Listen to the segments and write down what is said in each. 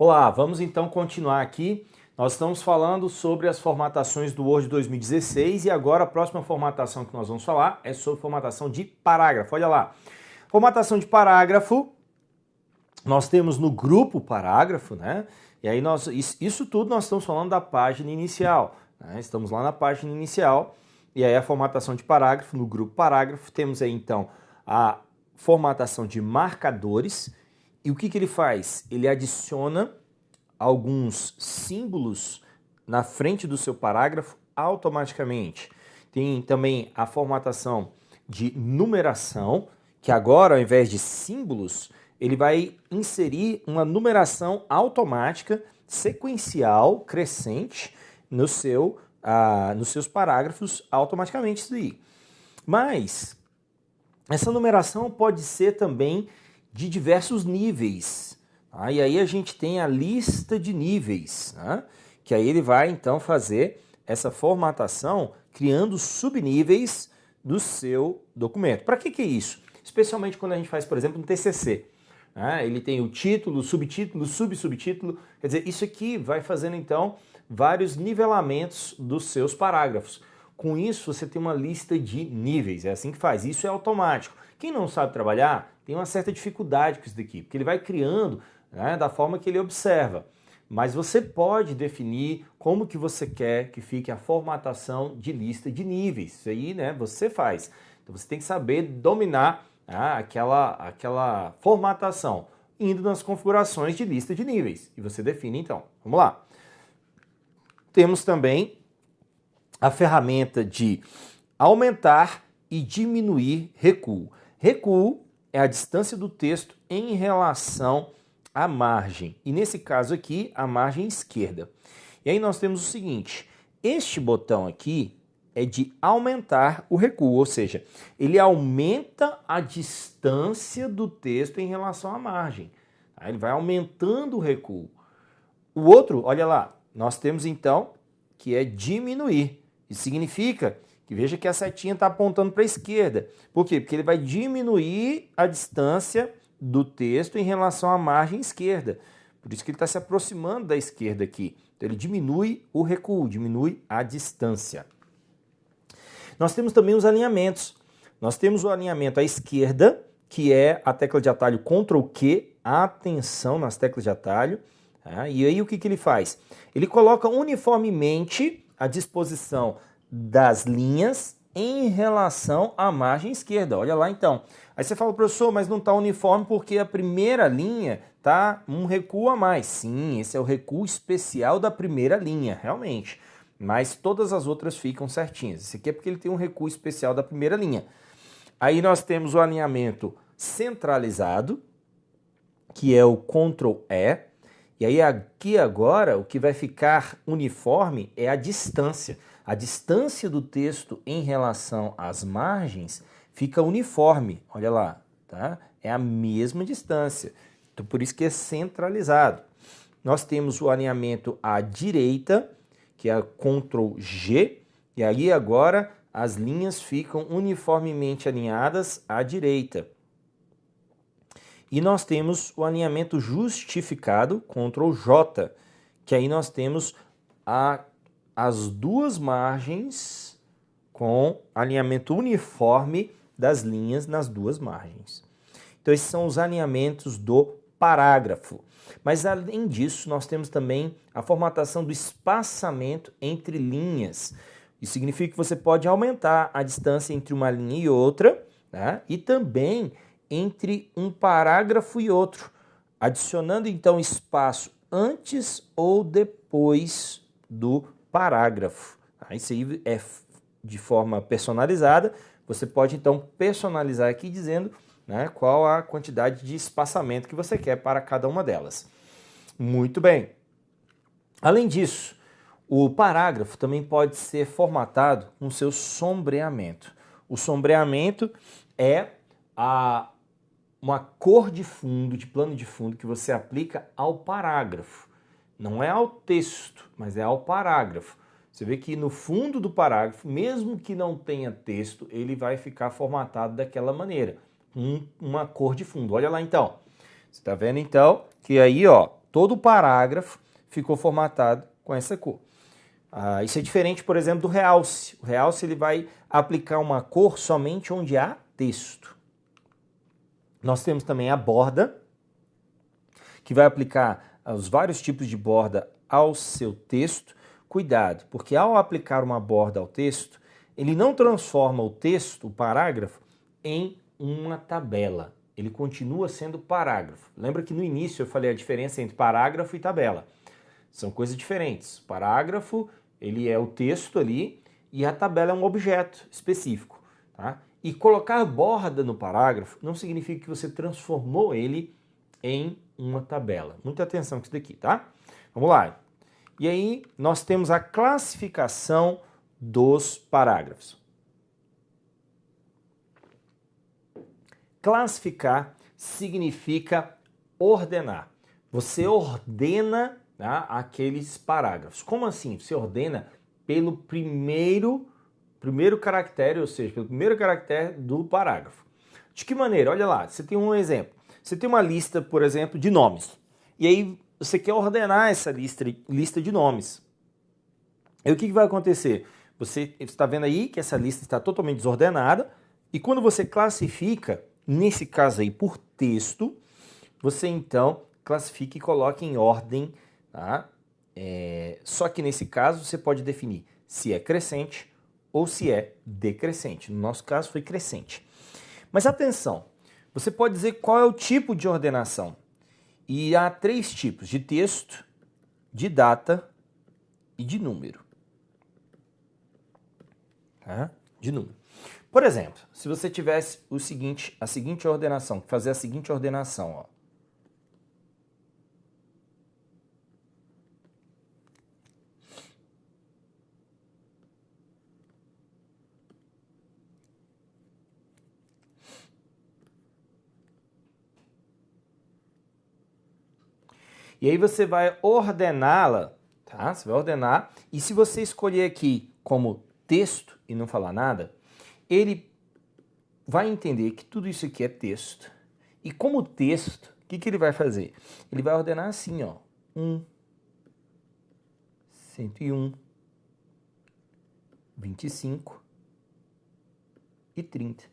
Olá, vamos então continuar aqui. Nós estamos falando sobre as formatações do Word 2016 e agora a próxima formatação que nós vamos falar é sobre formatação de parágrafo. Olha lá, formatação de parágrafo, nós temos no grupo parágrafo, né? E aí isso tudo nós estamos falando da página inicial, né? Estamos lá na página inicial e aí a formatação de parágrafo, no grupo parágrafo, temos aí então a formatação de marcadores. E o que ele faz? Ele adiciona alguns símbolos na frente do seu parágrafo automaticamente. Tem também a formatação de numeração, que agora, ao invés de símbolos, ele vai inserir uma numeração automática, sequencial, crescente, nos seus parágrafos automaticamente. Isso aí. Mas essa numeração pode ser também de diversos níveis. Tá? E aí a gente tem a lista de níveis, né? Que aí ele vai então fazer essa formatação criando subníveis do seu documento. Para que é isso? Especialmente quando a gente faz, por exemplo, um TCC. Né? Ele tem o título, subtítulo, subtítulo. Quer dizer, isso aqui vai fazendo então vários nivelamentos dos seus parágrafos. Com isso, você tem uma lista de níveis, é assim que faz. Isso é automático. Quem não sabe trabalhar tem uma certa dificuldade com isso daqui, porque ele vai criando, né, da forma que ele observa. Mas você pode definir como que você quer que fique a formatação de lista de níveis. Isso aí, né, você faz. Então você tem que saber dominar aquela formatação, indo nas configurações de lista de níveis. E você define então. Vamos lá. Temos também a ferramenta de aumentar e diminuir recuo. Recuo é a distância do texto em relação à margem. E nesse caso aqui, a margem esquerda. E aí nós temos o seguinte, este botão aqui é de aumentar o recuo, ou seja, ele aumenta a distância do texto em relação à margem. Ele vai aumentando o recuo. O outro, olha lá, nós temos então que é diminuir. Isso significa que veja que a setinha está apontando para a esquerda. Por quê? Porque ele vai diminuir a distância do texto em relação à margem esquerda. Por isso que ele está se aproximando da esquerda aqui. Então ele diminui o recuo, diminui a distância. Nós temos também os alinhamentos. Nós temos o alinhamento à esquerda, que é a tecla de atalho Ctrl Q, atenção nas teclas de atalho. E aí o que ele faz? Ele coloca uniformemente a disposição das linhas em relação à margem esquerda. Olha lá então. Aí você fala, professor, mas não está uniforme porque a primeira linha está um recuo a mais. Sim, esse é o recuo especial da primeira linha, realmente. Mas todas as outras ficam certinhas. Esse aqui é porque ele tem um recuo especial da primeira linha. Aí nós temos o alinhamento centralizado, que é o Ctrl E. E aí aqui agora o que vai ficar uniforme é a distância. A distância do texto em relação às margens fica uniforme. Olha lá, tá? É a mesma distância. Então por isso que é centralizado. Nós temos o alinhamento à direita, que é Ctrl G, e aí agora as linhas ficam uniformemente alinhadas à direita. E nós temos o alinhamento justificado, Ctrl J, que aí nós temos as duas margens com alinhamento uniforme das linhas nas duas margens. Então esses são os alinhamentos do parágrafo. Mas além disso, nós temos também a formatação do espaçamento entre linhas. Isso significa que você pode aumentar a distância entre uma linha e outra, né? E também entre um parágrafo e outro, adicionando então espaço antes ou depois do parágrafo. Isso aí é de forma personalizada. Você pode então personalizar aqui dizendo, né, qual a quantidade de espaçamento que você quer para cada uma delas. Muito bem. Além disso, o parágrafo também pode ser formatado com seu sombreamento. O sombreamento é uma cor de fundo, de plano de fundo que você aplica ao parágrafo. Não é ao texto, mas é ao parágrafo. Você vê que no fundo do parágrafo, mesmo que não tenha texto, ele vai ficar formatado daquela maneira, com uma cor de fundo. Olha lá então. Você está vendo então que aí, ó, todo o parágrafo ficou formatado com essa cor. Isso é diferente, por exemplo, do realce. O realce ele vai aplicar uma cor somente onde há texto. Nós temos também a borda, que vai aplicar os vários tipos de borda ao seu texto. Cuidado, porque ao aplicar uma borda ao texto, ele não transforma o texto, o parágrafo, em uma tabela. Ele continua sendo parágrafo. Lembra que no início eu falei a diferença entre parágrafo e tabela. São coisas diferentes. Parágrafo, ele é o texto ali, e a tabela é um objeto específico, tá? E colocar borda no parágrafo não significa que você transformou ele em uma tabela. Muita atenção com isso daqui, tá? Vamos lá. E aí nós temos a classificação dos parágrafos. Classificar significa ordenar. Você ordena, tá, aqueles parágrafos. Como assim? Você ordena pelo primeiro caractere, ou seja, pelo primeiro caractere do parágrafo. De que maneira? Olha lá, você tem um exemplo. Você tem uma lista, por exemplo, de nomes. E aí você quer ordenar essa lista de nomes. E o que vai acontecer? Você está vendo aí que essa lista está totalmente desordenada. E quando você classifica, nesse caso aí por texto, você então classifica e coloca em ordem, tá? Só que nesse caso você pode definir se é crescente ou se é decrescente. No nosso caso foi crescente. Mas atenção, você pode dizer qual é o tipo de ordenação. E há 3 tipos: de texto, de data e de número. Tá? De número. Por exemplo, se você tivesse a seguinte ordenação, fazer a seguinte ordenação, ó. E aí você vai ordená-la, tá? Você vai ordenar, e se você escolher aqui como texto e não falar nada, ele vai entender que tudo isso aqui é texto. E como texto, o que ele vai fazer? Ele vai ordenar assim, ó. 1, 101, 25 e 30.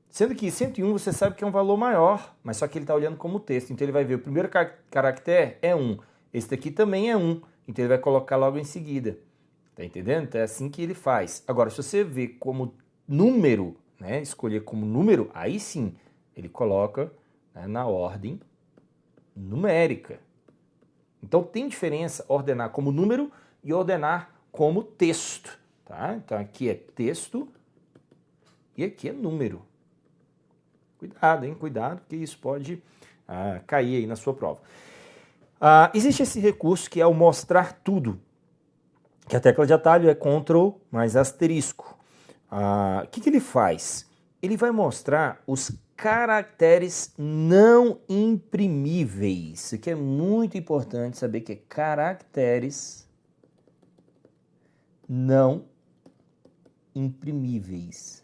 Sendo que 101 você sabe que é um valor maior, mas só que ele está olhando como texto. Então ele vai ver o primeiro caractere é 1. Esse daqui também é 1. Então ele vai colocar logo em seguida. Tá entendendo? Então é assim que ele faz. Agora, se você vê como número, né, escolher como número, aí sim ele coloca, né, na ordem numérica. Então tem diferença ordenar como número e ordenar como texto. Tá? Então aqui é texto e aqui é número. Cuidado, hein? Cuidado, porque isso pode cair aí na sua prova. Existe esse recurso que é o mostrar tudo, que a tecla de atalho é Ctrl mais asterisco. O que ele faz? Ele vai mostrar os caracteres não imprimíveis. Isso aqui é muito importante saber que é caracteres não imprimíveis.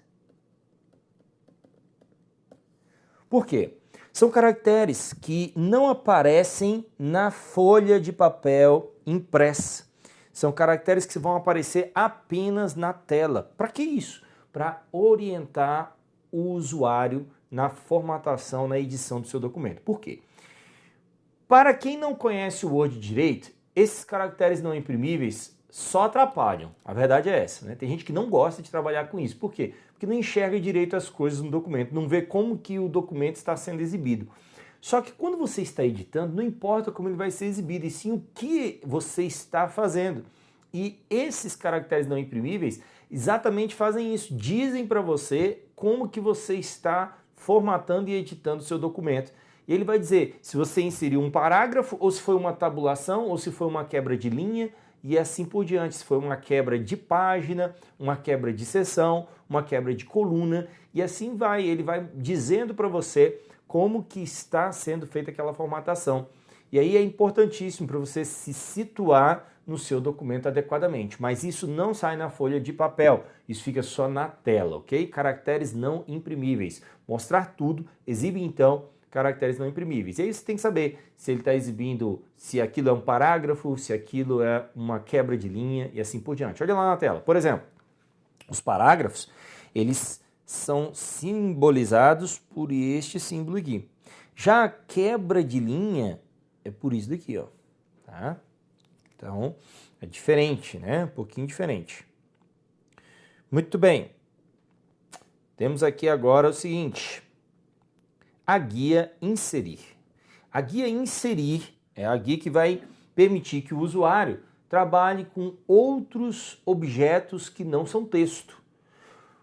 Por quê? São caracteres que não aparecem na folha de papel impressa. São caracteres que vão aparecer apenas na tela. Para que isso? Para orientar o usuário na formatação, na edição do seu documento. Por quê? Para quem não conhece o Word direito, esses caracteres não imprimíveis só atrapalham. A verdade é essa, né? Tem gente que não gosta de trabalhar com isso. Por quê? Porque não enxerga direito as coisas no documento, não vê como que o documento está sendo exibido. Só que quando você está editando, não importa como ele vai ser exibido, e sim o que você está fazendo. E esses caracteres não imprimíveis exatamente fazem isso, dizem para você como que você está formatando e editando o seu documento. E ele vai dizer se você inseriu um parágrafo, ou se foi uma tabulação, ou se foi uma quebra de linha, e assim por diante, se foi uma quebra de página, uma quebra de seção, uma quebra de coluna, e assim vai, ele vai dizendo para você como que está sendo feita aquela formatação. E aí é importantíssimo para você se situar no seu documento adequadamente, mas isso não sai na folha de papel, isso fica só na tela, ok? Caracteres não imprimíveis. Mostrar tudo, exibe então caracteres não imprimíveis. E aí você tem que saber se ele está exibindo, se aquilo é um parágrafo, se aquilo é uma quebra de linha e assim por diante. Olha lá na tela. Por exemplo, os parágrafos, eles são simbolizados por este símbolo aqui. Já a quebra de linha é por isso daqui, ó. Tá? Então, é diferente, né? Um pouquinho diferente. Muito bem. Temos aqui agora o seguinte, a guia inserir. A guia inserir é a guia que vai permitir que o usuário trabalhe com outros objetos que não são texto.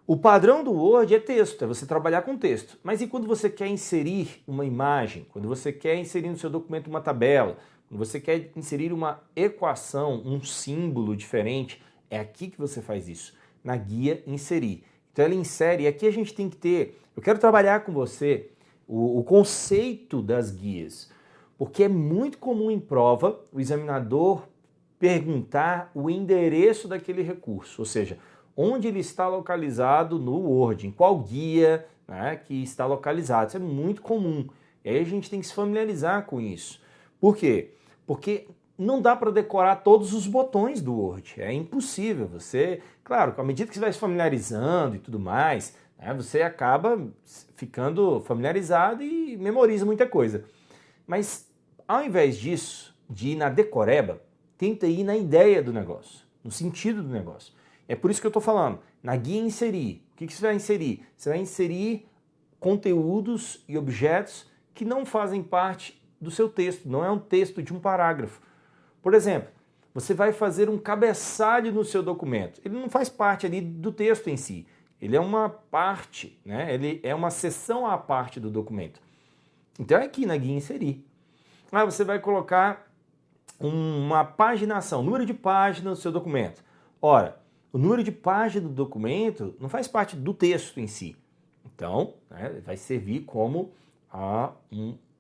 O padrão do Word é texto, é você trabalhar com texto. Mas e quando você quer inserir uma imagem, quando você quer inserir no seu documento uma tabela, quando você quer inserir uma equação, um símbolo diferente, é aqui que você faz isso, na guia inserir. Então ela insere, e aqui a gente tem que ter, eu quero trabalhar com você o conceito das guias, porque é muito comum em prova o examinador perguntar o endereço daquele recurso, ou seja, onde ele está localizado no Word, em qual guia, né, que está localizado. Isso é muito comum. E aí a gente tem que se familiarizar com isso. Por quê? Porque não dá para decorar todos os botões do Word. É impossível. Você, claro, à medida que você vai se familiarizando e tudo mais, né, você acaba ficando familiarizado e memoriza muita coisa. Mas ao invés disso, de ir na decoreba, tenta ir na ideia do negócio, no sentido do negócio. É por isso que eu estou falando, na guia inserir. O que você vai inserir? Você vai inserir conteúdos e objetos que não fazem parte do seu texto, não é um texto de um parágrafo. Por exemplo, você vai fazer um cabeçalho no seu documento. Ele não faz parte ali do texto em si. Ele é uma parte, né? Ele é uma seção à parte do documento. Então é aqui na guia inserir. Você vai colocar uma paginação, número de páginas do seu documento. Ora, o número de página do documento não faz parte do texto em si. Então, né, vai servir como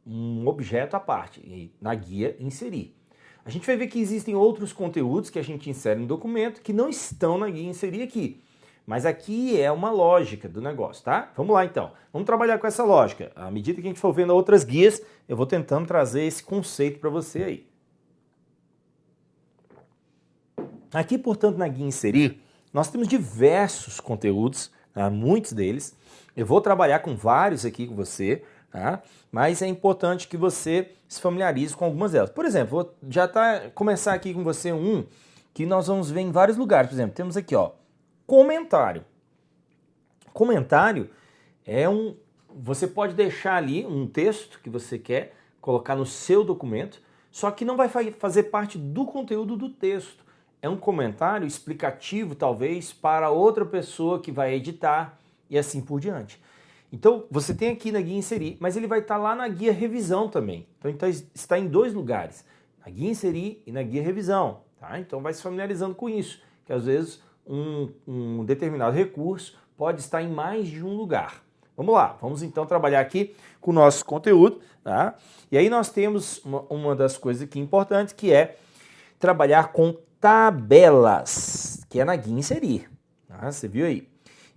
um objeto à parte, e na guia inserir. A gente vai ver que existem outros conteúdos que a gente insere no documento que não estão na guia inserir aqui. Mas aqui é uma lógica do negócio, tá? Vamos lá então. Vamos trabalhar com essa lógica. À medida que a gente for vendo outras guias, eu vou tentando trazer esse conceito para você aí. Aqui, portanto, na guia inserir, nós temos diversos conteúdos, tá? Muitos deles. Eu vou trabalhar com vários aqui com você, tá? Mas é importante que você se familiarize com algumas delas. Por exemplo, vou já começar aqui com você um que nós vamos ver em vários lugares. Por exemplo, temos aqui, ó, comentário. Comentário é você pode deixar ali um texto que você quer colocar no seu documento, só que não vai fazer parte do conteúdo do texto. É um comentário explicativo, talvez, para outra pessoa que vai editar e assim por diante. Então, você tem aqui na guia inserir, mas ele vai estar lá na guia revisão também. Então, está em dois lugares, na guia inserir e na guia revisão. Tá? Então, vai se familiarizando com isso, que às vezes um determinado recurso pode estar em mais de um lugar. Vamos lá, vamos então trabalhar aqui com o nosso conteúdo. Tá? E aí nós temos uma das coisas aqui importantes, que é trabalhar com tabelas, que é na guia inserir. Tá? Você viu aí?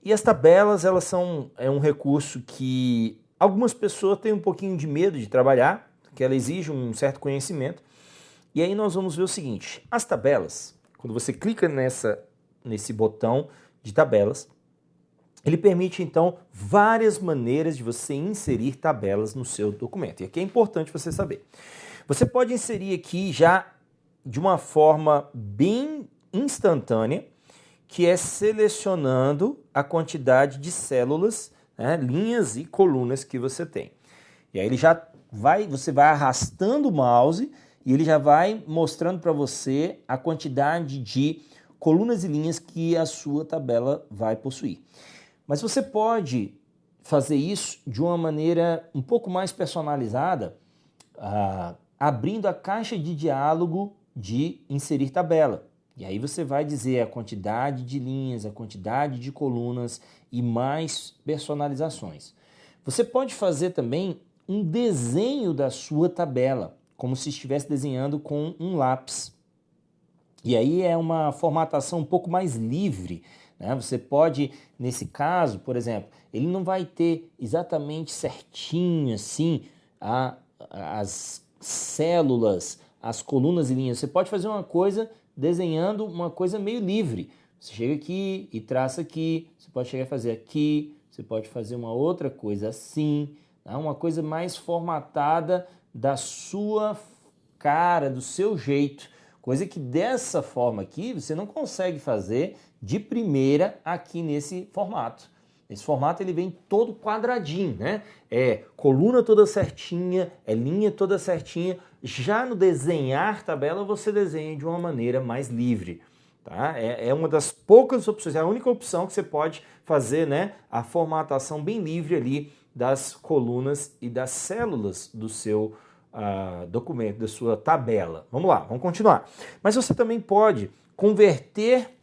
E as tabelas, elas são um recurso que algumas pessoas têm um pouquinho de medo de trabalhar, que ela exige um certo conhecimento. E aí nós vamos ver o seguinte, as tabelas, quando você clica nesse botão de tabelas, ele permite então várias maneiras de você inserir tabelas no seu documento. E aqui é importante você saber. Você pode inserir aqui já de uma forma bem instantânea, que é selecionando a quantidade de células, né, linhas e colunas que você tem. E aí você vai arrastando o mouse e ele já vai mostrando para você a quantidade de colunas e linhas que a sua tabela vai possuir. Mas você pode fazer isso de uma maneira um pouco mais personalizada, abrindo a caixa de diálogo de inserir tabela. E aí você vai dizer a quantidade de linhas, a quantidade de colunas e mais personalizações. Você pode fazer também um desenho da sua tabela, como se estivesse desenhando com um lápis. E aí é uma formatação um pouco mais livre, né? Você pode, nesse caso, por exemplo, ele não vai ter exatamente certinho assim, as células, as colunas e linhas. Você pode fazer uma coisa desenhando uma coisa meio livre. Você chega aqui e traça aqui, você pode chegar a fazer aqui, você pode fazer uma outra coisa assim, tá? Uma coisa mais formatada da sua cara, do seu jeito. Coisa que dessa forma aqui você não consegue fazer de primeira aqui nesse formato. Esse formato ele vem todo quadradinho, né? É coluna toda certinha, é linha toda certinha. Já no desenhar tabela você desenha de uma maneira mais livre. Tá? É uma das poucas opções, é a única opção que você pode fazer, né? A formatação bem livre ali das colunas e das células do seu documento, da sua tabela. Vamos lá, vamos continuar. Mas você também pode converter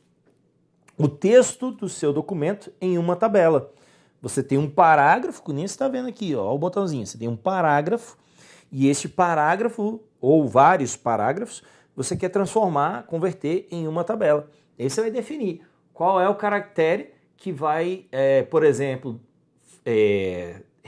o texto do seu documento em uma tabela. Você tem um parágrafo, que nem você está vendo aqui, ó, o botãozinho. Você tem um parágrafo e este parágrafo, ou vários parágrafos, você quer transformar, converter em uma tabela. Aí você vai definir qual é o caractere que vai, por exemplo,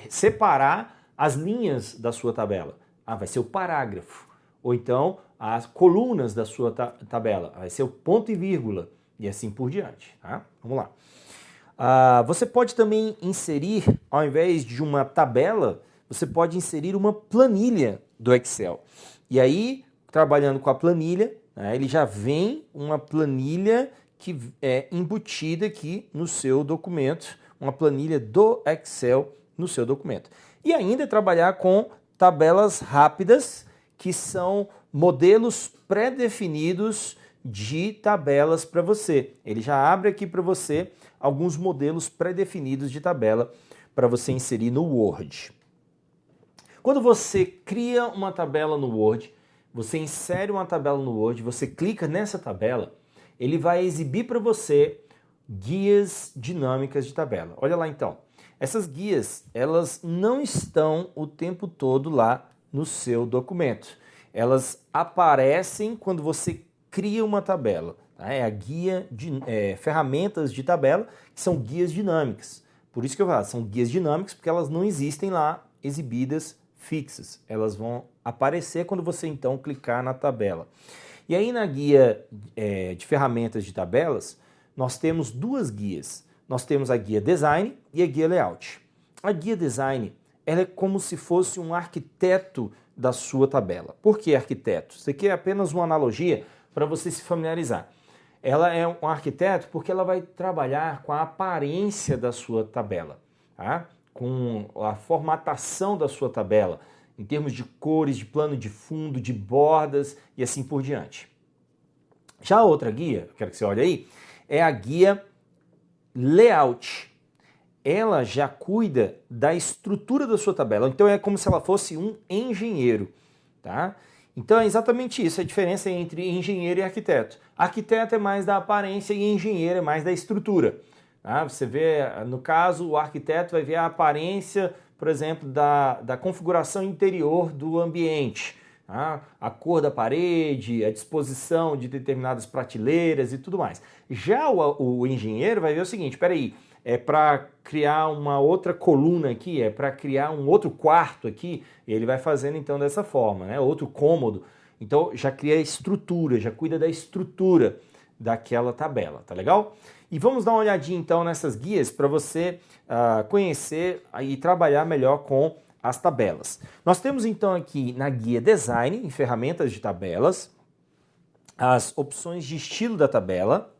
separar as linhas da sua tabela. Vai ser o parágrafo. Ou então, as colunas da sua tabela. Vai ser o ponto e vírgula. E assim por diante. Tá? Vamos lá. Você pode também inserir, ao invés de uma tabela, você pode inserir uma planilha do Excel. E aí, trabalhando com a planilha, né, ele já vem uma planilha que é embutida aqui no seu documento, uma planilha do Excel no seu documento. E ainda trabalhar com tabelas rápidas, que são modelos pré-definidos de tabelas para você. Ele já abre aqui para você alguns modelos pré-definidos de tabela para você inserir no Word. Quando você cria uma tabela no Word, você insere uma tabela no Word, você clica nessa tabela, ele vai exibir para você guias dinâmicas de tabela. Olha lá então. Essas guias, elas não estão o tempo todo lá no seu documento. Elas aparecem quando você cria uma tabela. Tá? É a guia de ferramentas de tabela, que são guias dinâmicas. Por isso que eu falo, são guias dinâmicas, porque elas não existem lá exibidas fixas. Elas vão aparecer quando você então clicar na tabela. E aí na guia de ferramentas de tabelas, nós temos duas guias. Nós temos a guia Design e a guia Layout. A guia Design, ela é como se fosse um arquiteto da sua tabela. Por que arquiteto? Isso aqui é apenas uma analogia para você se familiarizar. Ela é um arquiteto porque ela vai trabalhar com a aparência da sua tabela, tá? Com a formatação da sua tabela, em termos de cores, de plano de fundo, de bordas e assim por diante. Já a outra guia, quero que você olhe aí, é a guia Layout. Ela já cuida da estrutura da sua tabela, então é como se ela fosse um engenheiro, tá? Então é exatamente isso, a diferença entre engenheiro e arquiteto. Arquiteto é mais da aparência e engenheiro é mais da estrutura. Tá? Você vê, no caso, o arquiteto vai ver a aparência, por exemplo, da configuração interior do ambiente. Tá? A cor da parede, a disposição de determinadas prateleiras e tudo mais. Já o engenheiro vai ver o seguinte, espera aí, é para criar uma outra coluna aqui, é para criar um outro quarto aqui, ele vai fazendo então dessa forma, né? Outro cômodo. Então já cria a estrutura, já cuida da estrutura daquela tabela, tá legal? E vamos dar uma olhadinha então nessas guias para você conhecer e trabalhar melhor com as tabelas. Nós temos então aqui na guia Design, em ferramentas de tabelas, as opções de estilo da tabela.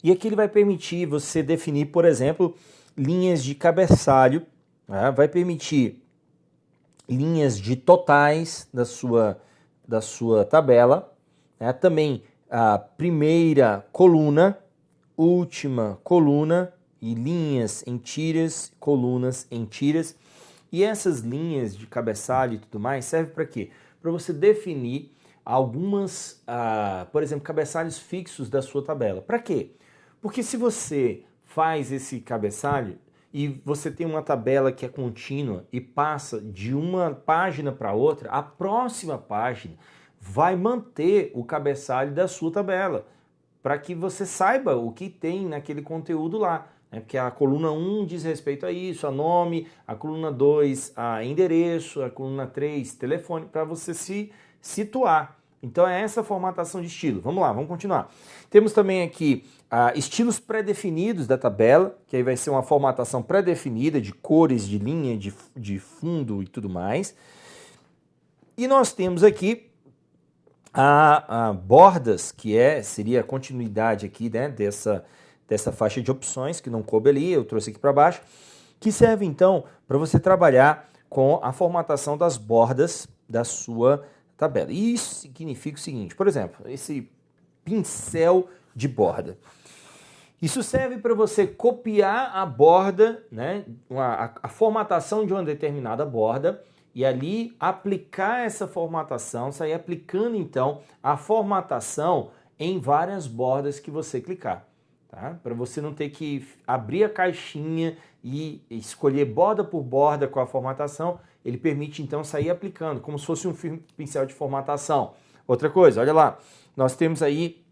E aqui ele vai permitir você definir, por exemplo, linhas de cabeçalho, né? Vai permitir linhas de totais da sua tabela, né? Também a primeira coluna, última coluna e linhas em tiras, colunas em tiras. E essas linhas de cabeçalho e tudo mais servem para quê? Para você definir algumas, por exemplo, cabeçalhos fixos da sua tabela. Para quê? Porque se você faz esse cabeçalho e você tem uma tabela que é contínua e passa de uma página para outra, a próxima página vai manter o cabeçalho da sua tabela, para que você saiba o que tem naquele conteúdo lá. né? Porque a coluna 1 diz respeito a isso, a nome, a coluna 2 a endereço, a coluna 3 telefone, para você se situar. Então é essa formatação de estilo. Vamos lá, vamos continuar. Temos também aqui estilos pré-definidos da tabela, que aí vai ser uma formatação pré-definida de cores, de linha, de fundo e tudo mais. E nós temos aqui a bordas, que seria a continuidade aqui, né, dessa faixa de opções, que não coube ali, eu trouxe aqui para baixo, que serve então para você trabalhar com a formatação das bordas da sua tabela. E isso significa o seguinte, por exemplo, esse pincel de borda. Isso serve para você copiar a borda, né, a formatação de uma determinada borda, e ali aplicar essa formatação, sair aplicando então a formatação em várias bordas que você clicar. Tá? Para você não ter que abrir a caixinha e escolher borda por borda com a formatação, ele permite então sair aplicando, como se fosse um pincel de formatação. Outra coisa, olha lá, nós temos aí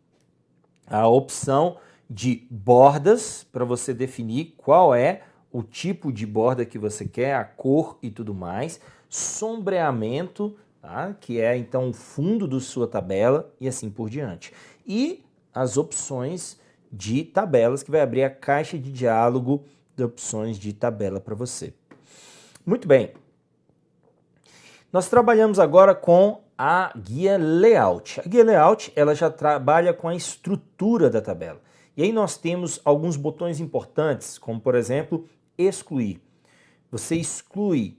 a opção de bordas para você definir qual é o tipo de borda que você quer, a cor e tudo mais, sombreamento, tá? Que é então o fundo da sua tabela e assim por diante. E as opções de tabelas, que vai abrir a caixa de diálogo de opções de tabela para você. Muito bem. Nós trabalhamos agora com a guia Layout. A guia Layout, ela já trabalha com a estrutura da tabela. E aí nós temos alguns botões importantes, como por exemplo, excluir. Você exclui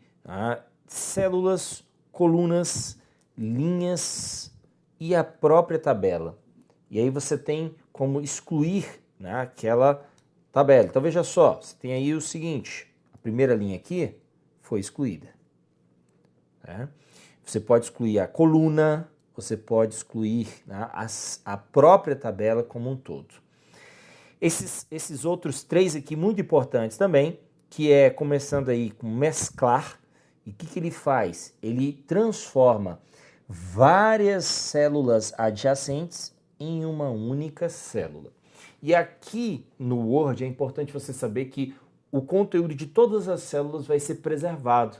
células, colunas, linhas e a própria tabela. E aí você tem como excluir, né, aquela tabela. Então veja só, você tem aí o seguinte, a primeira linha aqui foi excluída. Né? Você pode excluir a coluna, você pode excluir, né, a própria tabela como um todo. Esses outros três aqui muito importantes também, que é começando aí com mesclar. E o que ele faz? Ele transforma várias células adjacentes em uma única célula. E aqui no Word é importante você saber que o conteúdo de todas as células vai ser preservado.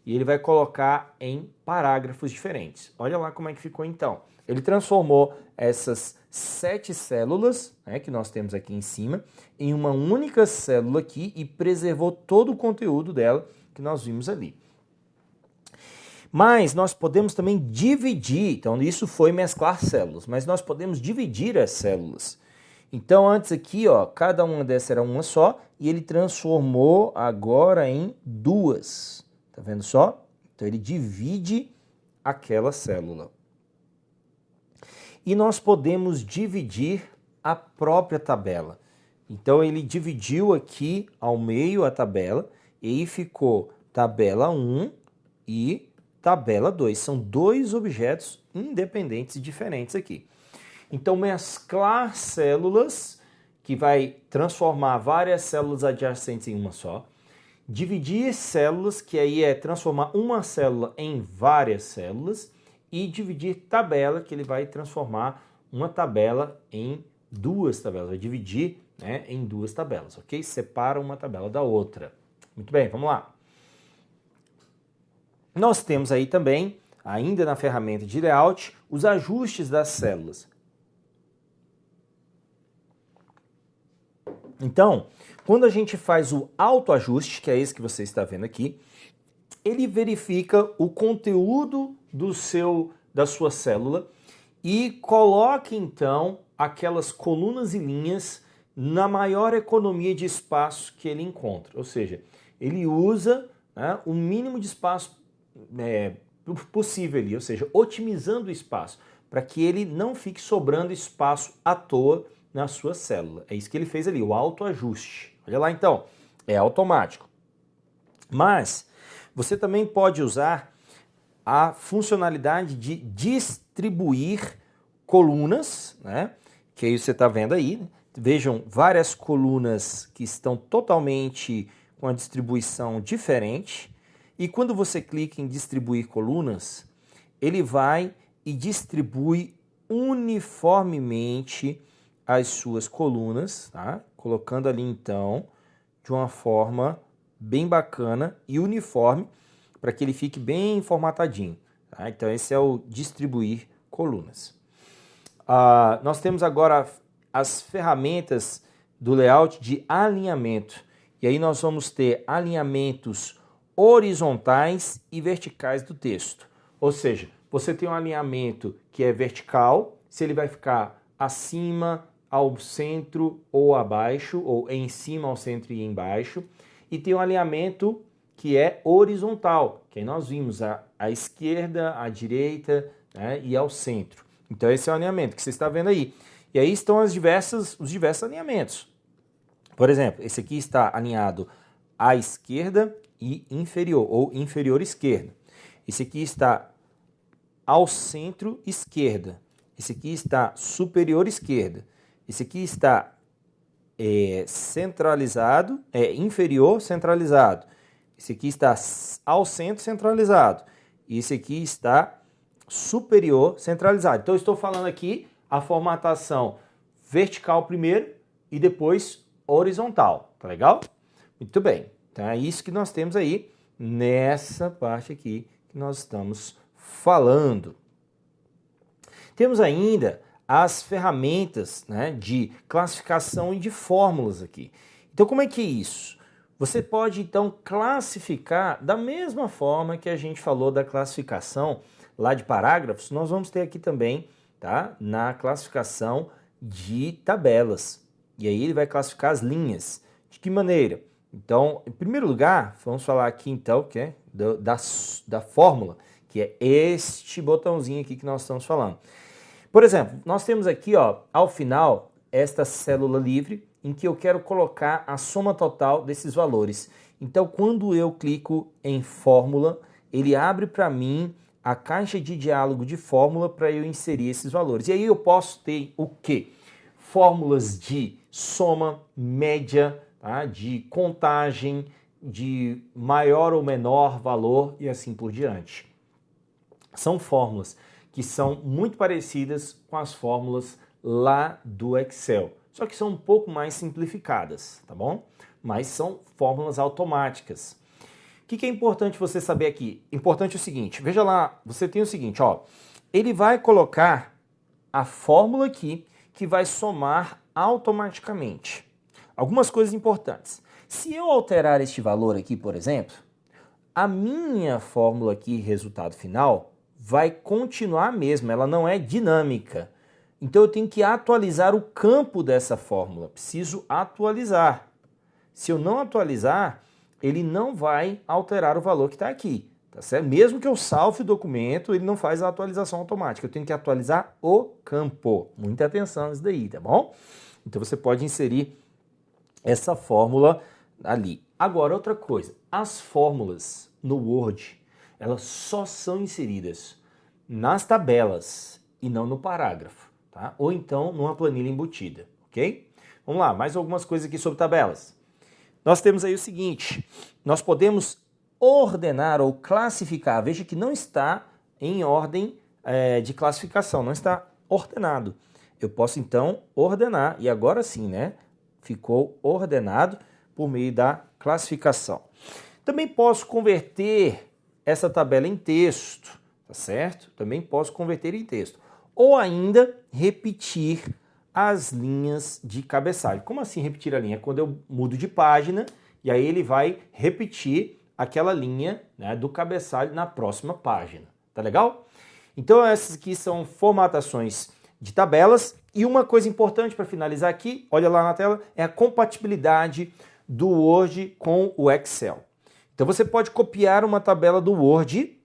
E ele vai colocar em parágrafos diferentes. Olha lá como é que ficou então. Ele transformou essas 7 células, né, que nós temos aqui em cima, em uma única célula aqui e preservou todo o conteúdo dela que nós vimos ali. Mas nós podemos também dividir, então isso foi mesclar células, mas nós podemos dividir as células. Então antes aqui, ó, cada uma dessas era uma só e ele transformou agora em 2. Tá vendo só? Então ele divide aquela célula. E nós podemos dividir a própria tabela. Então ele dividiu aqui ao meio a tabela e aí ficou tabela 1 e tabela 2. São 2 objetos independentes e diferentes aqui. Então mesclar células, que vai transformar várias células adjacentes em uma só. Dividir células, que aí é transformar uma célula em várias células. E dividir tabela, que ele vai transformar uma tabela em 2 tabelas. Vai dividir, né, em 2 tabelas, ok? Separa uma tabela da outra. Muito bem, vamos lá. Nós temos aí também, ainda na ferramenta de layout, os ajustes das células. Então, quando a gente faz o autoajuste, que é esse que você está vendo aqui, ele verifica o conteúdo da sua célula e coloca então aquelas colunas e linhas na maior economia de espaço que ele encontra. Ou seja, ele usa, né, o mínimo de espaço possível ali, ou seja, otimizando o espaço, para que ele não fique sobrando espaço à toa na sua célula. É isso que ele fez ali, o autoajuste. Olha lá então, é automático. Mas você também pode usar a funcionalidade de distribuir colunas, né? Que aí você está vendo aí, né? Vejam várias colunas que estão totalmente com a distribuição diferente. E quando você clica em distribuir colunas, ele vai e distribui uniformemente as suas colunas, tá? Colocando ali então de uma forma bem bacana e uniforme para que ele fique bem formatadinho. Tá? Então esse é o distribuir colunas. Nós temos agora as ferramentas do layout de alinhamento. E aí nós vamos ter alinhamentos horizontais e verticais do texto. Ou seja, você tem um alinhamento que é vertical, se ele vai ficar acima, ao centro ou abaixo, ou em cima, ao centro e embaixo. E tem um alinhamento que é horizontal, que aí nós vimos à esquerda, à direita, né, e ao centro. Então esse é o alinhamento que você está vendo aí. E aí estão os diversos alinhamentos. Por exemplo, esse aqui está alinhado à esquerda e inferior, ou inferior esquerda. Esse aqui está ao centro esquerda. Esse aqui está superior esquerda. Esse aqui está centralizado, inferior centralizado. Esse aqui está ao centro centralizado. E esse aqui está superior centralizado. Então eu estou falando aqui a formatação vertical primeiro e depois horizontal, tá legal? Muito bem, então é isso que nós temos aí nessa parte aqui que nós estamos falando. Temos ainda as ferramentas, né, de classificação e de fórmulas aqui. Então como é que é isso? Você pode então classificar da mesma forma que a gente falou da classificação lá de parágrafos, nós vamos ter aqui também, tá, na classificação de tabelas. E aí ele vai classificar as linhas. De que maneira? Então, em primeiro lugar, vamos falar aqui então que é da fórmula, que é este botãozinho aqui que nós estamos falando. Por exemplo, nós temos aqui, ó, ao final, esta célula livre, em que eu quero colocar a soma total desses valores. Então, quando eu clico em fórmula, ele abre para mim a caixa de diálogo de fórmula para eu inserir esses valores. E aí eu posso ter o quê? Fórmulas de soma, média, tá? De contagem, de maior ou menor valor e assim por diante. São fórmulas que são muito parecidas com as fórmulas lá do Excel, só que são um pouco mais simplificadas, tá bom? Mas são fórmulas automáticas. O que é importante você saber aqui? Importante é o seguinte, veja lá, você tem o seguinte, ó, ele vai colocar a fórmula aqui que vai somar automaticamente. Algumas coisas importantes. Se eu alterar este valor aqui, por exemplo, a minha fórmula aqui, resultado final, vai continuar a mesma, ela não é dinâmica. Então eu tenho que atualizar o campo dessa fórmula, preciso atualizar. Se eu não atualizar, ele não vai alterar o valor que está aqui, tá certo? Mesmo que eu salve o documento, ele não faz a atualização automática, eu tenho que atualizar o campo. Muita atenção nisso daí, tá bom? Então você pode inserir essa fórmula ali. Agora, outra coisa, as fórmulas no Word, elas só são inseridas nas tabelas e não no parágrafo, tá? Ou então numa planilha embutida, ok? Vamos lá, mais algumas coisas aqui sobre tabelas. Nós temos aí o seguinte, nós podemos ordenar ou classificar, veja que não está em ordem de classificação, não está ordenado. Eu posso então ordenar, e agora sim, né? Ficou ordenado por meio da classificação. Também posso converter essa tabela em texto, tá certo? Também posso converter em texto. Ou ainda repetir as linhas de cabeçalho. Como assim repetir a linha? É quando eu mudo de página e aí ele vai repetir aquela linha, né, do cabeçalho na próxima página. Tá legal? Então essas aqui são formatações de tabelas. E uma coisa importante para finalizar aqui, olha lá na tela, é a compatibilidade do Word com o Excel. Então você pode copiar uma tabela do Word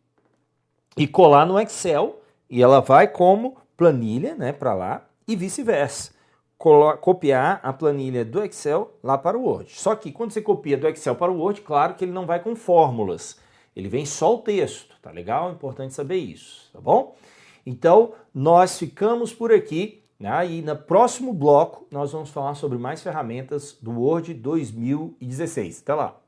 e colar no Excel e ela vai como planilha, né, para lá e vice-versa. Copiar a planilha do Excel lá para o Word. Só que quando você copia do Excel para o Word, claro que ele não vai com fórmulas. Ele vem só o texto, tá legal? É importante saber isso, tá bom? Então, nós ficamos por aqui, né? E no próximo bloco nós vamos falar sobre mais ferramentas do Word 2016. Até lá!